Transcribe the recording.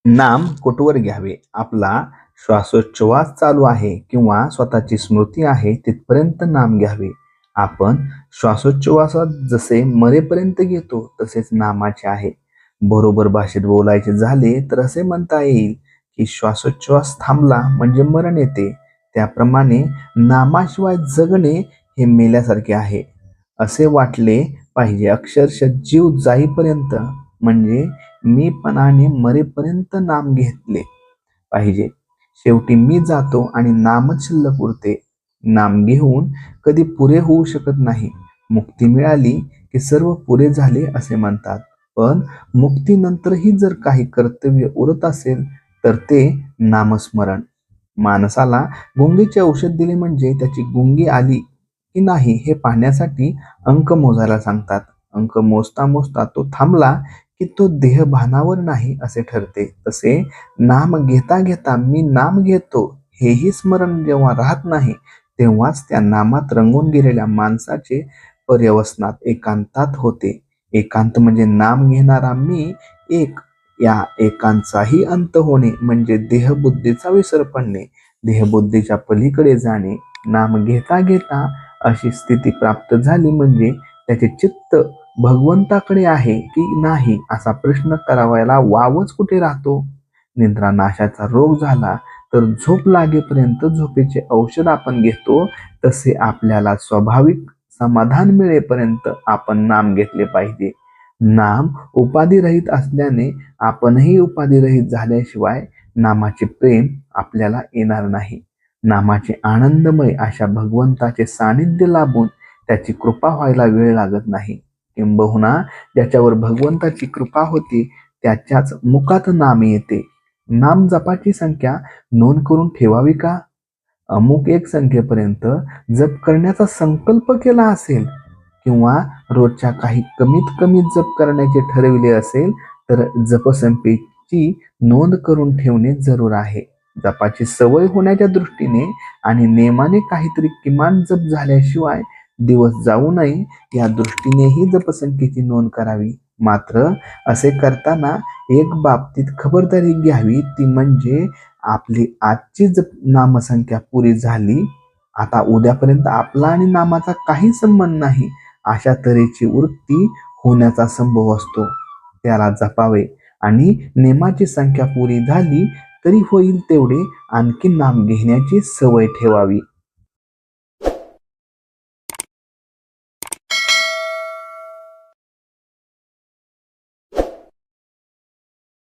नाम कुठवर घ्यावे? आपला श्वासोच्छवास चालू आहे किंवा स्वतःची स्मृती आहे तिथपर्यंत नाम घ्यावे. आपण श्वासोच्छवासात जसे मरेपर्यंत घेतो तसेच नामाचे आहे. बरोबर भाषेत बोलायचे झाले तर असे म्हणता येईल की श्वासोच्छवास थांबला म्हणजे मरण येते. त्याप्रमाणे नामाशिवाय जगणे हे मेल्यासारखे आहे. असे वाटले पाहिजे अक्षरशः जीव जाईपर्यंत, म्हणजे मीपणाने मरेपर्यंत नाम घेतले पाहिजे. शेवटी मी जातो आणि नामच शिल्लक उरते. नाम घेऊन कधी पुरे होऊ शकत नाही. मुक्ती मिळाली की सर्व पुरे झाले असे म्हणतात. पण मुक्तीनंतरही जर काही कर्तव्य उरत असेल तर ते नामस्मरण. माणसाला गुंगीचे औषध दिले म्हणजे त्याची गुंगी आली की नाही हे पाहण्यासाठी अंक मोजायला सांगतात. अंक मोजता मोजता तो थांबला की तो देहभानावर नाही असे ठरते. तसे नाम घेता घेता मी नाम घेतो हेही स्मरण जेव्हा राहत नाही तेव्हाच त्या नामात रंगून गेलेल्या माणसाचे पर्यवसनात एकांतात होते. एकांत म्हणजे नाम घेणारा मी एक. या एकांचाही अंत होणे म्हणजे देहबुद्धीचा विसर पडणे, देहबुद्धीच्या पलीकडे जाणे. नाम घेता घेता अशी स्थिती प्राप्त झाली म्हणजे त्याचे चित्त भगवंताकडे आहे की नाही असा प्रश्न करावयाला वावच कुठे राहतो. निद्रानाशाचा रोग झाला तर झोप लागेपर्यंत झोपेचे औषध आपण घेतो, तसे आपल्याला स्वाभाविक समाधान मिळेपर्यंत आपण नाम घेतले पाहिजे. नाम उपाधिरहित असल्याने आपणही उपाधिरहित झाल्याशिवाय नामाचे प्रेम आपल्याला येणार नाही. नामाचे आनंदमय अशा भगवंताचे सानिध्य लाभून त्याची कृपा व्हायला वेळ लागत नाही. किंबहुना ज्याच्यावर भगवंताची कृपा होती त्याच्याच मुखात नाम येते. नाम जपाची संख्या नोंद करून ठेवावी का? अमुक एक संख्येपर्यंत जप करण्याचा संकल्प केला असेल किंवा रोजच्या काही कमीत कमी जप करण्याचे ठरविले असेल तर जपसंख्येची नोंद करून ठेवणे जरूर आहे. जपाची सवय होण्याच्या दृष्टीने आणि नेमाने काहीतरी किमान जप झाल्याशिवाय दिवस जाऊ नये या दृष्टीनेही जपसंख्येची नोंद करावी. मात्र असे करताना एक बाबतीत खबरदारी घ्यावी, ती म्हणजे आपली आजची नामसंख्या पुरी झाली, आता उद्यापर्यंत आपला आणि नामाचा काही संबंध नाही अशा तऱ्हेची वृत्ती होण्याचा संभव असतो. त्याला जपावे आणि नेमाची संख्या पुरी झाली तरी होईल तेवढे आणखी नाम घेण्याची सवय ठेवावी.